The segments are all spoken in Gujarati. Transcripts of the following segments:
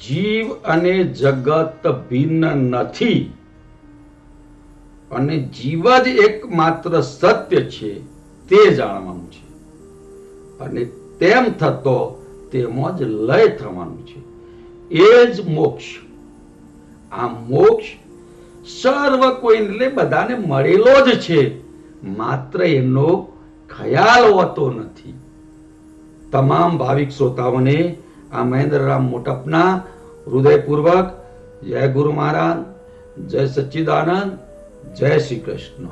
જીવ અને જગત ભિન્ન નથી અને જીવ જ એકમાત્ર સત્ય છે તે જાણવાનું છે અને તેમ થતો તેમાં જ લય થવાનું છે. એ જ મોક્ષ. આ મોક્ષ સર્વ કોઈ એટલે બધાને મળેલો જ છે, માત્ર એનો ખ્યાલ હોતો નથી. તમામ ભાવિક શ્રોતાઓને આ મહેન્દ્રરામ મોટપના હૃદયપૂર્વક જય ગુરુ મહારાજ, જય સચ્ચિદાનંદ, જય શ્રી કૃષ્ણ.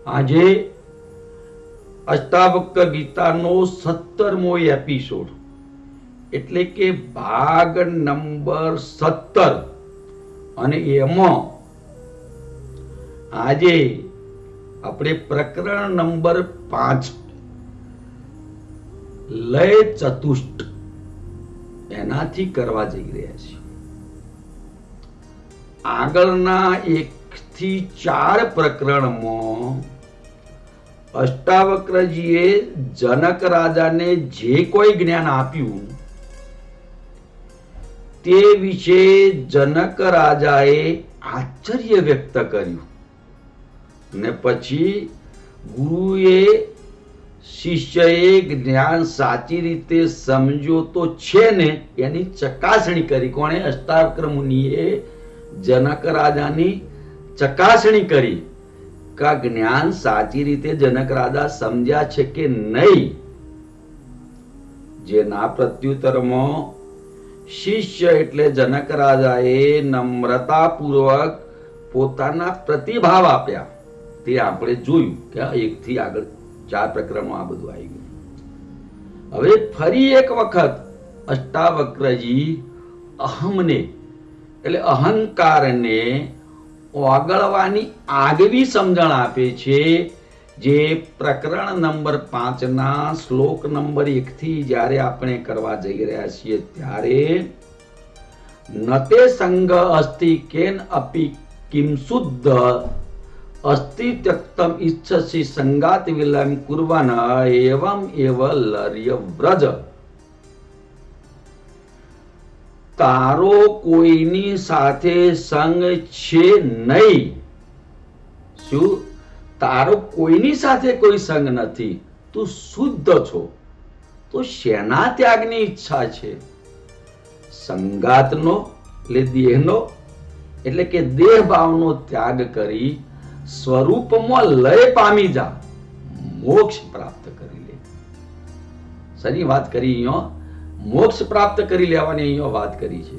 આજે અષ્ટાવક્ર ગીતાનો 17મો એપિસોડ એટલે કે ભાગ નંબર 17 અને એમાં આજે આપણે પ્રકરણ નંબર 5 લય ચતુષ્ટ એનાથી કરવા જઈ રહ્યા છીએ. આગળના 1 થી 4 પ્રકરણમાં અષ્ટાવક્રજીએ જનક રાજાને જે કોઈ જ્ઞાન આપ્યું તે વિશે જનક રાજાએ આશ્ચર્ય વ્યક્ત કર્યું ને પછી ગુરુએ શિષ્યએ જ્ઞાન સાચી રીતે સમજ્યો તો છે ને એની ચકાસણી કરી. કોણે? અષ્ટાવક્ર મુનિએ જનક રાજાની ચકાસણી કરી કે જ્ઞાન સાચી રીતે જનક રાજા સમજ્યા છે કે નહીં. જેના પ્રત્યુત્તરમાં શિષ્ય એટલે જનક રાજાએ નમ્રતાપૂર્વક પોતાના પ્રતિભાવ આપ્યા. તે આપણે જોયું કે 1 થી આગળ 4 પ્રકરણમાં આ બધું આવી ગયું. હવે ફરી એક વખત અષ્ટાવક્રજી અહમને એટલે અહંકારને ઓગળવાની આગવી સમજણ આપે છે, જે પ્રકરણ નંબર 5 ના શ્લોક નંબર 1 થી જ્યારે આપણે કરવા જઈ રહ્યા છીએ ત્યારે નતે સંગ અસ્તિ કેન અપી કિમ શુદ્ધ અસ્તિ ત્યક્તમ ઈચ્છસી સંગાત વિલમ કુર્વન એવમ એવ લર્ય વ્રજ. તારો કોઈની સાથે સંગ છે નહીં. શું? તારો કોઈની સાથે કોઈ સંગ નથી, તું શુદ્ધ છો, તો શેના ત્યાગની ઈચ્છા છે? સંગાતનો એટલે દેહનો એટલે કે દેહ ભાવનો ત્યાગ કરી સ્વરૂપમાં લય પામી જા, મોક્ષ પ્રાપ્ત કરી લે. સની વાત કરી અહીંયા મોક્ષ પ્રાપ્ત કરી લેવાની અહીંયા વાત કરી છે.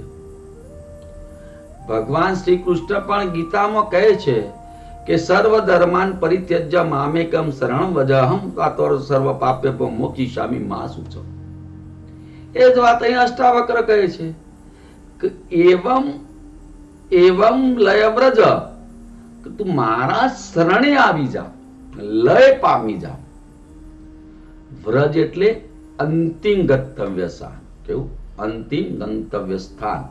ભગવાન શ્રી કૃષ્ણ પણ ગીતામાં કહે છે કે સર્વ ધર્માન પરિત્યજ્ય મામેકમ શરણં વ્રજ અહં કાતર સર્વ પાપ્યભ્યો મોક્ષિષ્યામિ મા શુચિ. એ જ વાત અહીં અષ્ટાવક્ર કહે છે કે એવમ એવમ લય વ્રજ, કે તું મારા શરણે આવી જા, લય પામી જા. વ્રજ એટલે અંતિમ ગંતવ્ય સ્થાન. કેવું? અંતિમ ગંતવ્ય સ્થાન.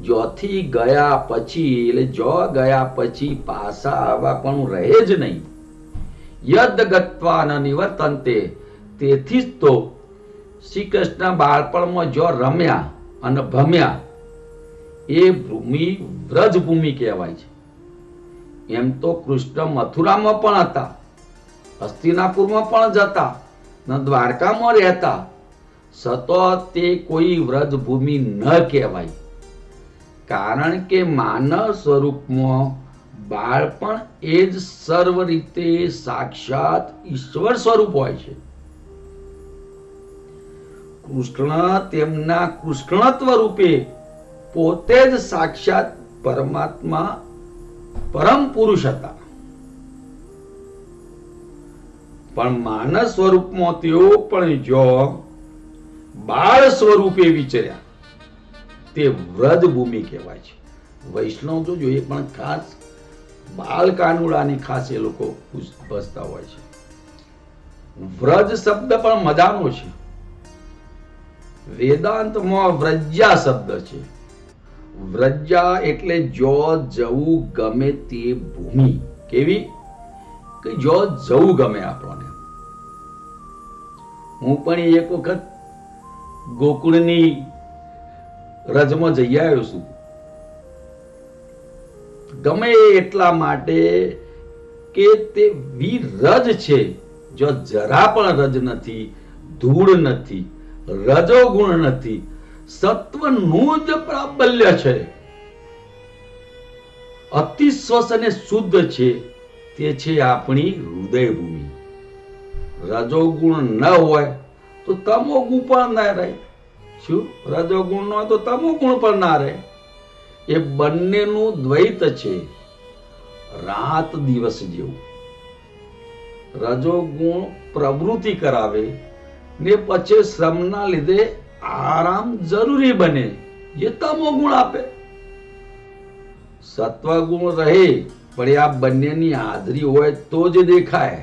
જોથી ગયા પછી એટલે જો ગયા પછી પાછા આવવા પણ રહે જ નહીં. યદ ગત્વા ન નિવર્તન્તે. તેથી જ તો શ્રી કૃષ્ણ બાળપણમાં જો રમ્યા અને ભમ્યા એ ભૂમિ વ્રજ ભૂમિ કહેવાય છે. એમ તો કૃષ્ણ મથુરામાં પણ હતા, હસ્તિનાપુરમાં પણ જતા, દ્વારકામાં રહેતા, સતો તે કોઈ વ્રજ ભૂમિ ન કહેવાય. કારણ કે માનવ સ્વરૂપમાં બાળપણ એ જ સર્વ રીતે સાક્ષાત ઈશ્વર સ્વરૂપ હોય છે. કૃષ્ણ તેમના કૃષ્ણત્વ રૂપે પોતે જ સાક્ષાત પરમાત્મા પરમ પુરુષ હતા. પણ માનવ સ્વરૂપમાં તેઓ પણ જો બાળ સ્વરૂપે વિચર્યા, તે વ્રજ ભૂમિ કહેવાય છે. વૈષ્ણવ જો એ પણ ખાસ બાળ કાનુડાની ખાસ એ લોકો ભજતા હોય છે. વ્રજ શબ્દ પણ મજાનો છે. વેદાંતમાં વ્રજ્યા શબ્દ છે. વ્રજ્યા એટલે જો જવું ગમે તે ભૂમિ. કેવી? કે જો જવું ગમે આપણને. હું પણ એક વખત ગોકુળની રજમાં જઈ આવ્યો છું. ગમે એટલા માટે કે તે વિરજ છે. જો જરા પણ રજ નથી, ધૂળ નથી, રજોગુણ નથી, સત્વનું જ પ્રાબલ્ય છે. અતિ સ્વસ્થ અને શુદ્ધ છે. તે છે આપણી હૃદય ભૂમિ. રજોગુણ ન હોય તો તમો ગુણ પણ ના રહે. શું? રજોગુણ ન હોય તો તમો ગુણ પણ ના રહે. એ બંનેનું દ્વૈત છે, રાત દિવસ જેવું. રજોગુણ પ્રવૃત્તિ કરાવે ને પછી શ્રમના લીધે આરામ જરૂરી બને, એ તમો ગુણ આપે. સત્વગુણ રહે પણ આ બંનેની હાજરી હોય તો જ દેખાય,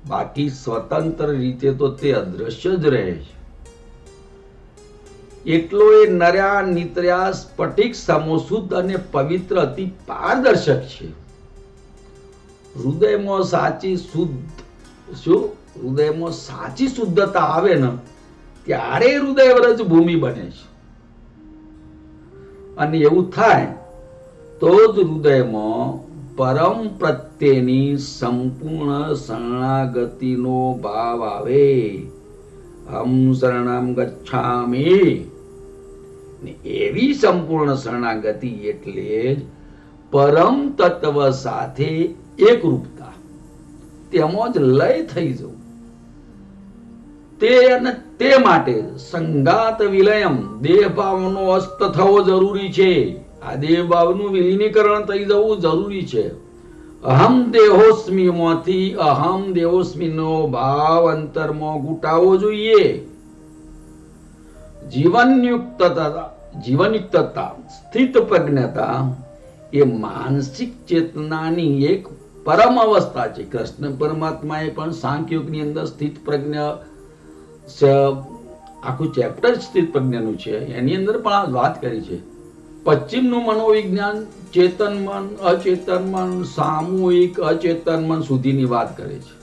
બાકી સ્વતંત્ર રીતે તો તે અદ્રશ્ય જ રહે છે. એટલો એ નર્યા નિત્ર્યા સ્ફટિક સમો શુદ્ધ અને પવિત્ર અતિ પારદર્શક છે. હૃદયમાં સાચી શુદ્ધતા આવે ને ત્યારે હૃદય વ્રજ ભૂમિ બને છે. અને એવું થાય તો જ હૃદયમાં પરમ પ્રત્યેની સંપૂર્ણ શરણાગતિનો ભાવ આવે. હમ શરણમ ગચ્છામિ. એવી સંપૂર્ણ શરણાગતિ એટલે જ પરમ તત્વ સાથે એકરૂપતા, તેમાં જ લય થઈ જવું. તે માટે સંગાત વિલયમ, દેહ ભાવનો અસ્ત થવો જરૂરી છે. આ દેહ ભાવનું વિલીનીકરણ થઈ જવું જરૂરી છે. અહમ દેહોસ્મી માંથી અહમ દેહોસ્મી નો ભાવ અંતરમાં ઘૂંટાવો જોઈએ. જીવનયુક્તતા, સ્થિત પ્રજ્ઞતા એ માનસિક ચેતનાની એક પરમ અવસ્થા છે. કૃષ્ણ પરમાત્માએ પણ સાંખ્યોગની અંદર સ્થિત પ્રજ્ઞ આખું ચેપ્ટર સ્થિત પ્રજ્ઞનું છે, એની અંદર પણ આ વાત કરી છે. પશ્ચિમનું મનોવિજ્ઞાન ચેતન મન, અચેતન મન, સામૂહિક અચેતન મન સુધીની વાત કરે છે.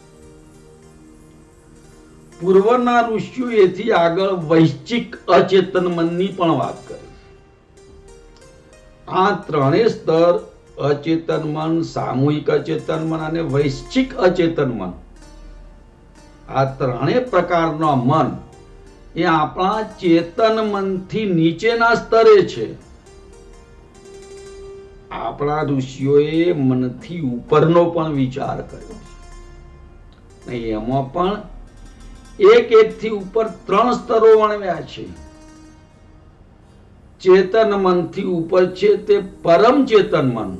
પૂર્વના ઋષિઓ એથી આગળ વૈશ્ચિક અચેતન મનની પણ વાત કરી. આ ત્રણેય સ્તર, અચેતન મન, સામૂહિક અચેતન મન અને વૈશ્ચિક અચેતન મન, આ ત્રણેય પ્રકારના મન એ આપણા ચેતન મનથી નીચેના સ્તરે છે. આપણા ઋષિઓએ મનથી ઉપરનો પણ વિચાર કર્યો છે. એમાં પણ એક થી ઉપર 3 સ્તરો વર્ણવ્યા છે. ચેતન મનથી ઉપર છે તે પરમ ચેતન મન,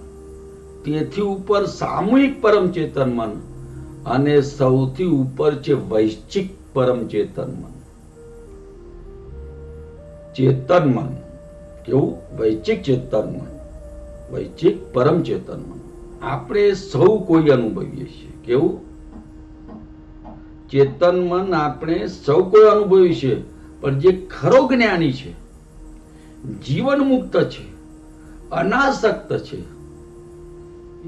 તેથી ઉપર સામૂહિક પરમ ચેતન મન, અને સૌથી ઉપર છે વૈશ્ચિક પરમ ચેતન મન. ચેતન મન કેવું? વૈશ્ચિક ચેતન મન, વૈશ્ચિક પરમ ચેતન મન. આપણે સૌ કોઈ અનુભવીએ છીએ. કેવું? ચેતન મન આપણે સૌ કોઈ અનુભવી છે. પણ જે ખરો જ્ઞાની છે, જીવન મુક્ત છે, અનાસક્ત છે,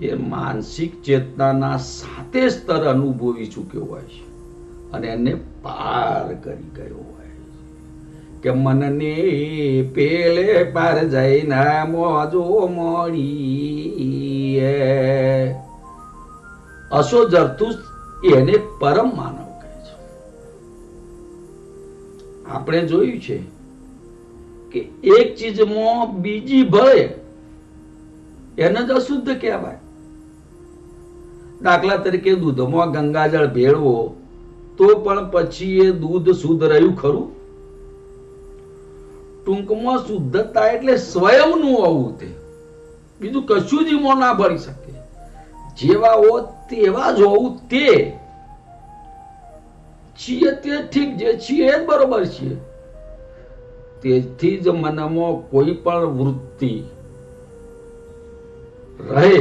એ માનસિક ચેતનાના 7 સ્તર અનુભવી ચૂક્યો હોય છે અને એને પાર કરી ગયો હોય છે. કે મનને પેલે પાર જઈને મોજો મળી. અશો જરતુસ એને પરમ માનવ કહે છે. આપણે જોયું છે કે એક ચીજમાં બીજી ભળે એને જ અશુદ્ધ કહેવાય. દાખલા તરીકે દૂધમાં ગંગાજળ ભેળવો તો પણ પછી એ દૂધ શુદ્ધ રહ્યું ખરું? ટૂંકમાં શુદ્ધતા એટલે સ્વયંનું હોવું. તે બીજું કશું જ એમાં ના ભરી શકે. જેવા હો તેવા જ હોવું. તે છીએ તે ઠીક, જે છીએ એ બરોબર છીએ. તેથી જ મનમાં કોઈ પણ વૃત્તિ રહે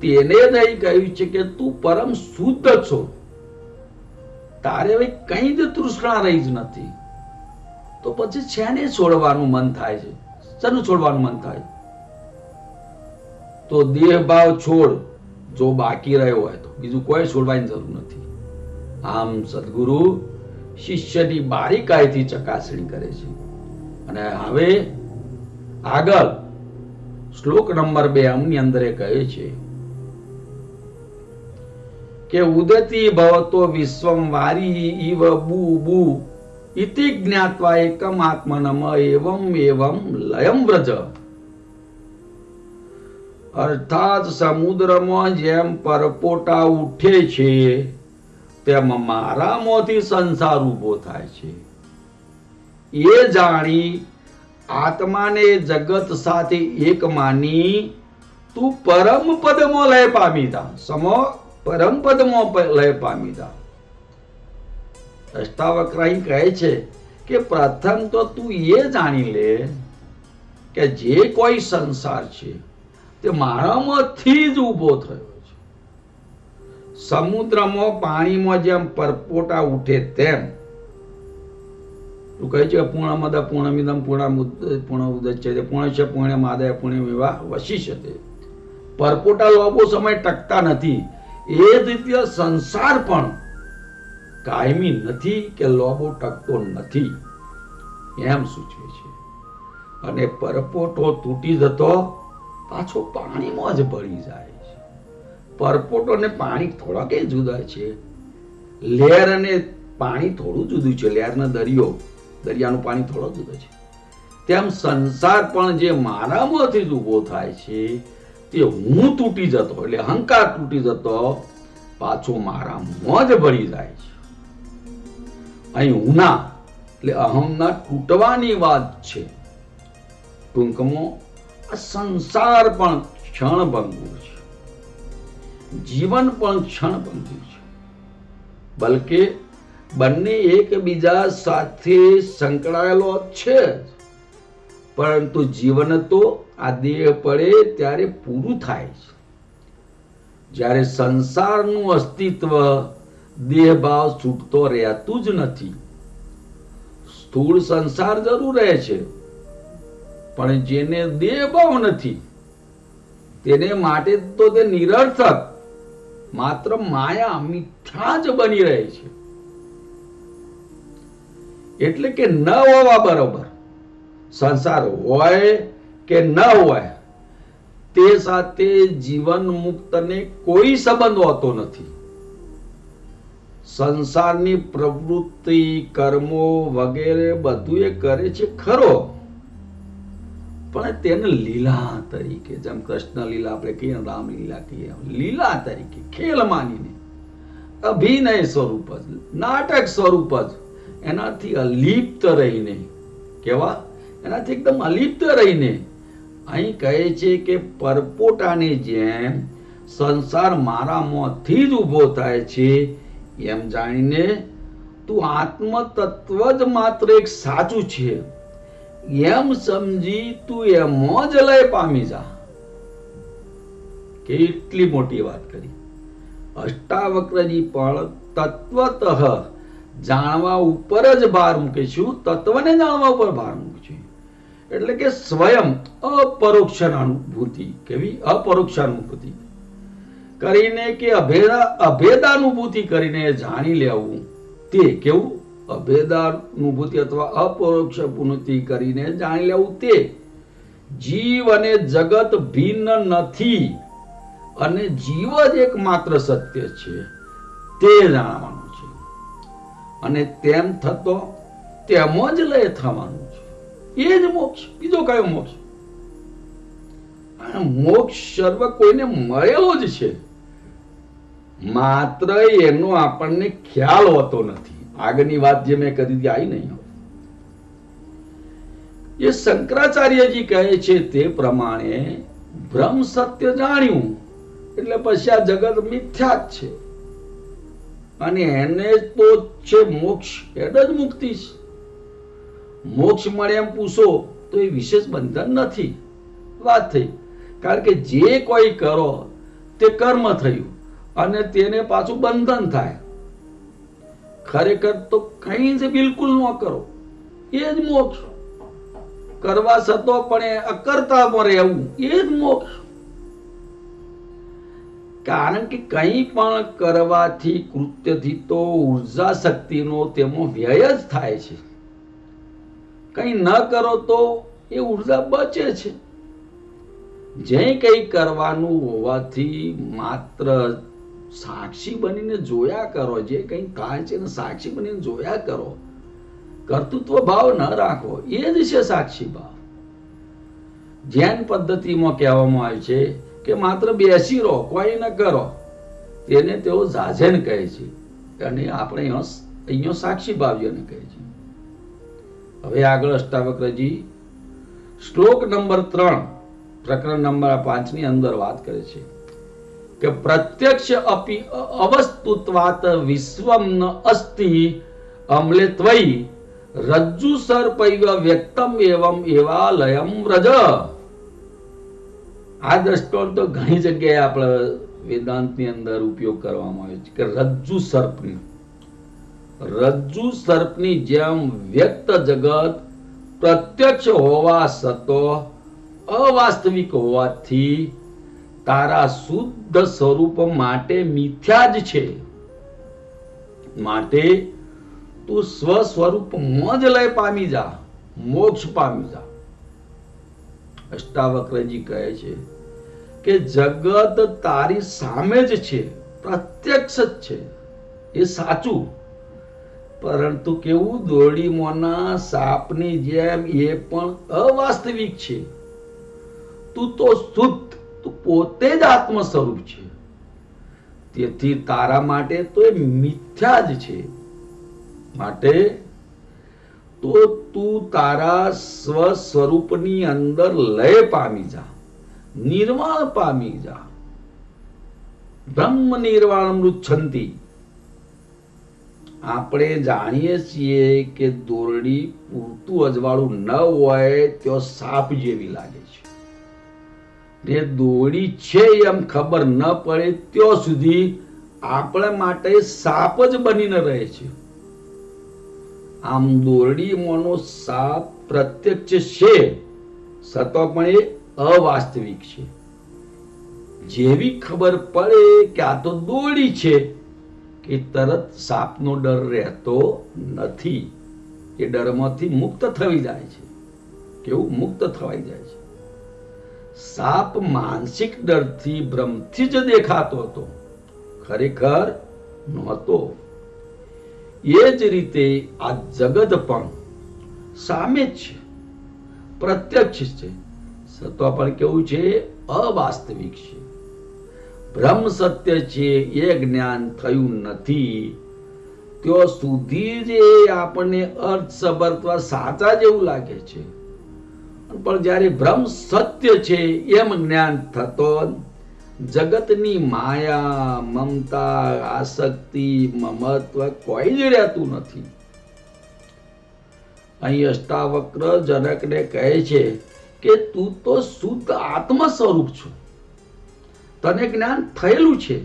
તેને જ અહીં કહ્યું છે કે તું પરમ શુદ્ધ છો, તારે હવે કઈ જ તૃષ્ણા રહી જ નથી. તો પછી છેને છોડવાનું મન થાય છે? શેનું છોડવાનું મન થાય? તો દેહ ભાવ છોડ, જો બાકી રહ્યો હોય તો. બીજું કોઈ છોડવાની જરૂર નથી. આમ સદગુરુ શિષ્યની બારીકાઈથી ચકાસણી કરે છે. અને હવે આગળ શ્લોક નંબર 2 ની અંદર એ કહે છે કે ઉદતી ભવતો વિશ્વમ વારી ઇવ બુ ઇતિ જ્ઞાત્વા એકમ આત્મનમ એવમ એવમ લયમ વ્રજ. અર્થાત સમુદ્રમાં જેમ પરપોટા ઉઠે છે તેમ મારામાંથી સંસાર ઉભો થાય છે. એ જાણી આત્માને જગત સાથે એક માની તું પરમ પદમાં લય પામી જા. સમો પરમ પદમાં લય પામી જા. અષ્ટાવક્રાહી કહે છે કે પ્રથમ તો તું એ જાણી લે કે જે કોઈ સંસાર છે તે મારામાંથી જ ઊભો થયો છે. સમુદ્રમાં પાણીમાં જેમ પરપોટા ઉઠે તેમ તું કહે છે પૂર્ણમદ પૂર્ણમિદમ પૂર્ણમુદચ્યતે પૂર્ણસ્ય પૂર્ણમાદાય પૂર્ણમેવા વશિષ્યતે. પરપોટા લાંબો સમય ટકતા નથી. એ જ રીતે સંસાર પણ કાયમી નથી કે લાંબો ટકતો નથી એમ સૂચવે છે. અને પરપોટો તૂટી જતો પાછો પાણીમાં જ ભળી જાય છે. પરપોટો અને પાણી થોડા કઈ જુદા છે. લહેર અને પાણી થોડું જુદું છે. લહેરનો દરિયાનું પાણી થોડો જુદો છે. તેમ સંસાર પણ જે મારામાંથી જ ઉભો થાય છે તે હું તૂટી જતો એટલે અહંકાર તૂટી જતો પાછો મારામાં જ ભળી જાય છે. અહીં હુના એટલે અહમના તૂટવાની વાત છે. ટૂંકમાં આ સંસાર પણ ક્ષણભંગુર છે. જીવન પણ ક્ષણભંગુર છે. બલકે બંને એકબીજા સાથે સંકળાયેલો છે. પરંતુ જીવન તો આ દેહ પડે ત્યારે પૂરું થાય છે. જ્યારે સંસારનું અસ્તિત્વ દેહ ભાવ છૂટતો રહેતું જ નથી. સ્થૂળ સંસાર જરૂર રહે છે પણ જેને દેહ ભાવ નથી તેને માટે તો તે નિરર્થક માત્ર માયા મિથ્યા જ બની રહે છે. એટલે કે ન હોવા બરોબર સંસાર હોય કે ન હોય તે સાથે જીવન મુક્તને કોઈ સંબંધ હોતો નથી. સંસારની પ્રવૃત્તિ કર્મો વગેરે બધું એ કરે છે ખરો પણ તેને લીલા તરીકે, જેમ કૃષ્ણ લીલા આપણે કહીએ રામલીલા કહીએ, લીલા તરીકે ખેલ માનીને અભિનય સ્વરૂપ જ નાટક સ્વરૂપ જ એનાથી અલિપ્ત રહીને કેવા એનાથી એકદમ અલિપ્ત રહીને અહીં કહે છે કે પરપોટાની જેમ સંસાર મારામાંથી જ ઊભો થાય છે એમ જાણીને તું આત્મ તત્વ જ માત્ર એક સાચું છે એમ સમજી તું એમાં જ લય પામી જા. કેટલી મોટી વાત કરી. અષ્ટાવક્રજી પણ તત્વતઃ જાણવા ઉપર જ ભાર મૂકે છે. તત્વને જાણવા ઉપર ભાર મૂકે છે. એટલે કે સ્વયં અપરોક્ષાનુભૂતિ કેવી અપરોક્ષાનુભૂતિ કરીને કે અભેદાનુભૂતિ કરીને જાણી લેવું તે કેવું અભેદાનુભૂતિ અથવા અપરોક્ષાનુભૂતિ કરીને જાણી લેવું તે જીવ અને જગત ભિન્ન નથી અને જીવ જ એકમાત્ર સત્ય છે તે જાણવાનું છે. અને તેમ થતો તેમ જ લય થવાનું છે. એ જ મોક્ષ. બીજો કયો મોક્ષ? મોક્ષ સર્વ કોઈને મળેલો જ છે માત્ર એનો આપણને ખ્યાલ હોતો નથી. આગળની વાત જે મેં કરી હતી આવી નહીં. એ શંકરાચાર્યજી કહે છે તે પ્રમાણે બ્રહ્મ સત્ય જાણ્યું એટલે પછી આ જગત મિથ્યા જ છે અને એને તો છે મોક્ષ એટલે જ મુક્તિ છે. મોક્ષ મળે એમ પૂછો તો એ વિશેષ બંધન નથી. વાત થઈ. કારણ કે જે કોઈ કરો તે કર્મ થયું અને તેને પાછું બંધન થાય. ખરેખર તો કઈ જ બિલકુલ ન કરો એ જ મોક્ષ. કરવા છતો પણ અકર્તામાં રહેવું એ જ મોક્ષ. કારણ કે કંઈ પણ કરવાથી કૃત્યથી તો ઉર્જા શક્તિનો તેમાં વ્યય જ થાય છે. કંઈ ન કરો તો એ ઉર્જા બચે છે. જે કંઈ કરવાનું હોવાથી માત્ર સાક્ષી બનીને જોયા કરો. જે કંઈ થાય છે ને સાક્ષી બનીને જોયા કરો. કર્તૃત્વ ભાવ ન રાખો, એ જ છે સાક્ષી ભાવ. જૈન પદ્ધતિમાં કહેવામાં આવે છે કે માત્ર બેસી રહો, કોઈ ન કરો, તેને તેઓ ઝાઝેન કહે છે. અને આપણે અહીંયા સાક્ષી ભાવ જેને કહે છે. હવે આગળ અષ્ટાવક્રજી શ્લોક નંબર 3 પ્રકરણ નંબર 5 ની અંદર વાત કરે છે કે પ્રત્યક્ષ અપી અવસ્તુત્વાત વિશ્વમ ન અસ્તિ અમલે ત્વયી રજ્જુ સર્પૈવ વ્યક્તમ એવમ એવાલયમ વ્રજ. આ દ્રષ્ટાંત તો ઘણી જગ્યાએ આપણે વેદાંતની અંદર ઉપયોગ કરવામાં આવે છે કે રજ્જુ સર્પની જેમ વ્યક્ત જગત પ્રત્યક્ષ હોવા છતાં અવાસ્તવિક હોવાથી તારા શુદ્ધ સ્વરૂપ માટે મિથ્યા જ છે. માટે તું સ્વ સ્વરૂપમાં જ લય પામી જા, મોક્ષ પામી જા. અષ્ટાવક્રજી કહે છે કે જગત તારી સામે જ છે, પ્રત્યક્ષ જ છે, એ સાચું. પરંતુ કેવું, દોરડીમાંના સાપની જેમ એ પણ અવાસ્તવિક છે. તું તો શુદ્ધ, તું પોતે જ આત્મ સ્વરૂપ છે. તેથી તારા માટે તો એ મિથ્યા જ છે. માટે તો તું તારા સ્વ સ્વરૂપની અંદર લય પામી જા, નિર્વાણ પામી જા. બ્રહ્મ નિર્વાણ મૃચ્છંતિ. આપણે જાણીએ છીએ કે દોરડી પૂરતું અજવાળું ન હોય તો સાપ જેવી લાગે છે. ને દોરડી છે એમ ખબર ન પડે ત્યાં સુધી આપણા માટે સાપ જ બનીને રહે છે. આમ દોરડીમાંનો સાપ પ્રત્યક્ષ છે, છતાં પણ એ અવાસ્તવિક છે. જેવી ખબર પડે કે આ તો દોરડી છે કે તરત સાપનો ડર રહેતો નથી. એ ડરમાંથી મુક્ત થઈ જાય છે. કેવું મુક્ત થવાઈ જાય છે. સાપ માનસિક ડરથી ભ્રમથી જ દેખાતો હતો, ખરેખર નહોતો. એ જ રીતે આ જગત પણ સામે જ છે, પ્રત્યક્ષ છે, છતાં પણ કેવું છે, અવાસ્તવિક છે. બ્રહ્મ સત્ય છે એ જ્ઞાન થયું નથી ત્યાં સુધી જ આપણને અર્થસભર અથવા સાચા જેવું લાગે છે. પણ જ્યારે બ્રહ્મ સત્ય છે એમ જ્ઞાન થતો જગતની માયા, મમતા, આસક્તિ, મમત્વ કોઈ જ રહેતું નથી. અહીં અષ્ટાવક્ર જનકને કહે છે કે તું તો શુદ્ધ આત્મ સ્વરૂપ છો, તને જ્ઞાન થયેલું છે.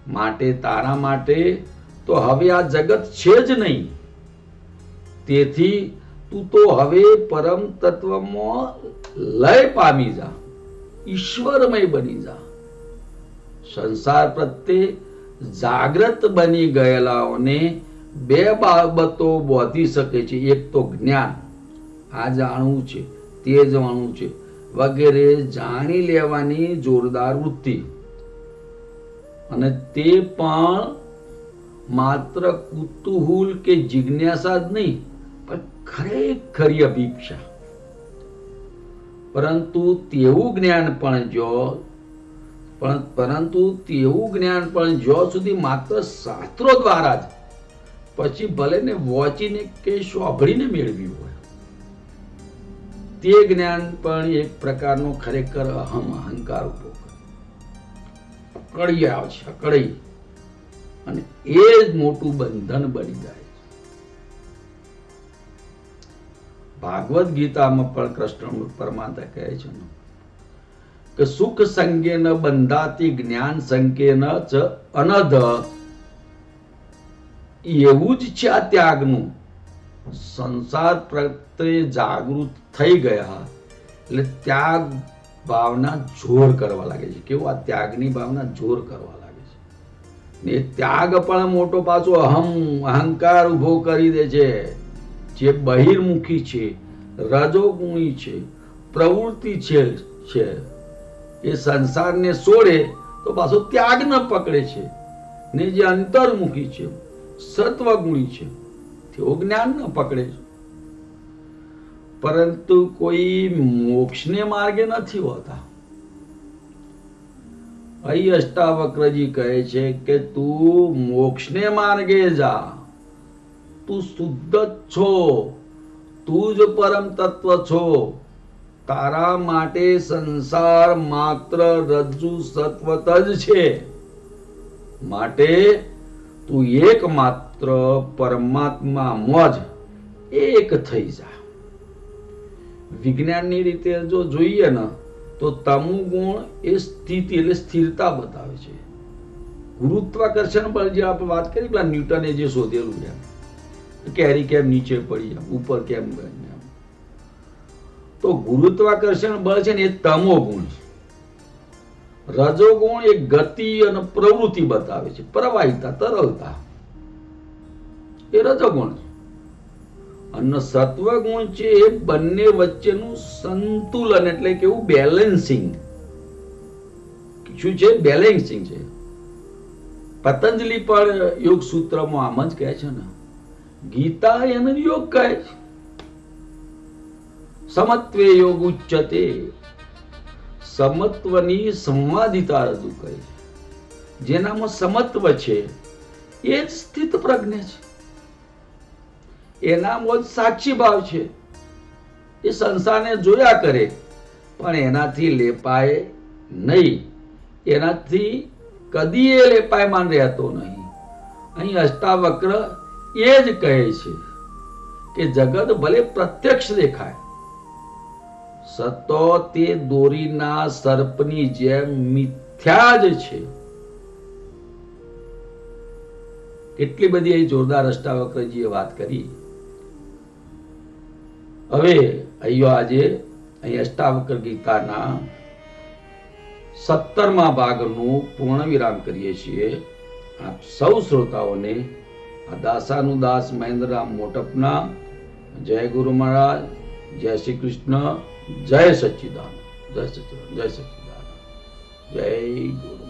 માટે તારા માટે તો હવે આ જગત છે જ નહીં. તેથી તું તો હવે પરમ તત્વમાં લય પામી જા, ઈશ્વરમય બની જા. સંસાર પ્રત્યે જાગ્રત બની ગયેલાઓને બે બાબતો બોધી શકે છે. એક તો જ્ઞાન, આ જાણવું છે, તે જાણવું છે વગેરે જાણી લેવાની જોરદાર વૃત્તિ, અને તે પણ માત્ર કુતૂહલ કે જિજ્ઞાસા જ નહીં, પણ ખરેખરી અભિપ્સા. પરંતુ તેવું જ્ઞાન પણ જો સુધી માત્ર શાસ્ત્રો દ્વારા જ, પછી ભલે ને વાંચીને કે સાંભળીને મેળવ્યું હોય, તે જ્ઞાન પણ એક પ્રકારનો ખરેખર અહંકાર ઉભો કરે, અકળી, અને એ જ મોટું બંધન બની જાય. ભાગવત ગીતામાં પણ કૃષ્ણ પરમાત્મા કહે છે કે સુખ સંગેન બંધાતી જ્ઞાન સંકેન ચ અનધ. એવું જ છે આ ત્યાગનું. સંસાર પ્રત્યે જાગૃત થઈ ગયા એટલે ત્યાગ ભાવના જોર કરવા લાગે છે. કેવું? આ ત્યાગની ભાવના જોર કરવા લાગે છે. ને ત્યાગ પણ મોટો પાછો અહંકાર ઉભો કરી દે છે. જે બહિર્મુખી છે, રજોગુણી છે, પ્રવૃત્તિ છે એ સંસારને છોડે તો પાછો ત્યાગ ન પકડે છે. ને જે અંતર્મુખી છે, સત્વગુણી છે, તેઓ જ્ઞાન ન પકડે છે. પરંતુ કોઈ મોક્ષને માર્ગે નથી હોતા. અહીં અષ્ટાવક્રજી કહે છે કે તું મોક્ષને માર્ગે જા, તું શુદ્ધ જ છો, તું જ પરમ તત્વ છો. તારા માટે સંસાર માત્ર રજ્જુ સત્વત જ છે. માટે તું એકમાત્ર પરમાત્મામાં જ એક થઈ જા. વિજ્ઞાનની રીતે જો જોઈએ ને તો તમુ ગુણ એ સ્થિતિ એટલે સ્થિરતા બતાવે છે. ગુરુત્વાકર્ષણ બળ જે આપણે વાત કરી, પેલા ન્યૂટને જે શોધેલું છે, કેરી કેમ નીચે પડી, ઉપર કેમ ગઈ, તો ગુરુત્વાકર્ષણ બળ છે ને એ તમો ગુણ છે. રજોગુણ એ ગતિ અને પ્રવૃત્તિ બતાવે છે, પ્રવાહિતા, તરલતા, એ રજોગુણ છે. અને સત્વગુણ છે એ બંને વચ્ચેનું સંતુલન, એટલે કેવું? બેલેન્સિંગ. શું છે? બેલેન્સિંગ છે. પતંજલિ પણ યોગ સૂત્રમાં આમ જ કહે છે ને, ગીતા એને યોગ કહે છે. સમત્વે યોગ ઉચ્ચતે, સમત્વની સંવાદિતા રજૂ કરે છે. જેનામાં સમત્વ છે એ જ સ્થિત પ્રજ્ઞ છે, એનામાં જ સાક્ષી ભાવ છે. એ સંસારને જોયા કરે પણ એનાથી લેપાય નહીં, એનાથી કદી એ લેપાયમાન રહેતો નહીં. અહીં અષ્ટાવક્ર એ જ કહે છે કે જગત ભલે પ્રત્યક્ષ દેખાય, સતો તે દોરીના સર્પની જેમ મિથ્યા જ છે. કેટલી બધી અહીં જોરદાર અષ્ટાવક્રજીએ વાત કરી. હવે આજે અહીં અષ્ટાવક્ર ગીતાના 17મા ભાગનું પૂર્ણ વિરામ કરીએ છીએ. આપ સૌ શ્રોતાઓને આ દાસાનું દાસ મહેન્દ્રરામ મોટપના જય ગુરુ મહારાજ, જય શ્રી કૃષ્ણ, જય સચ્ચિદાનંદ, જય સચ્ચિદાનંદ, જય સચ્ચિદાનંદ, જય ગુરુ.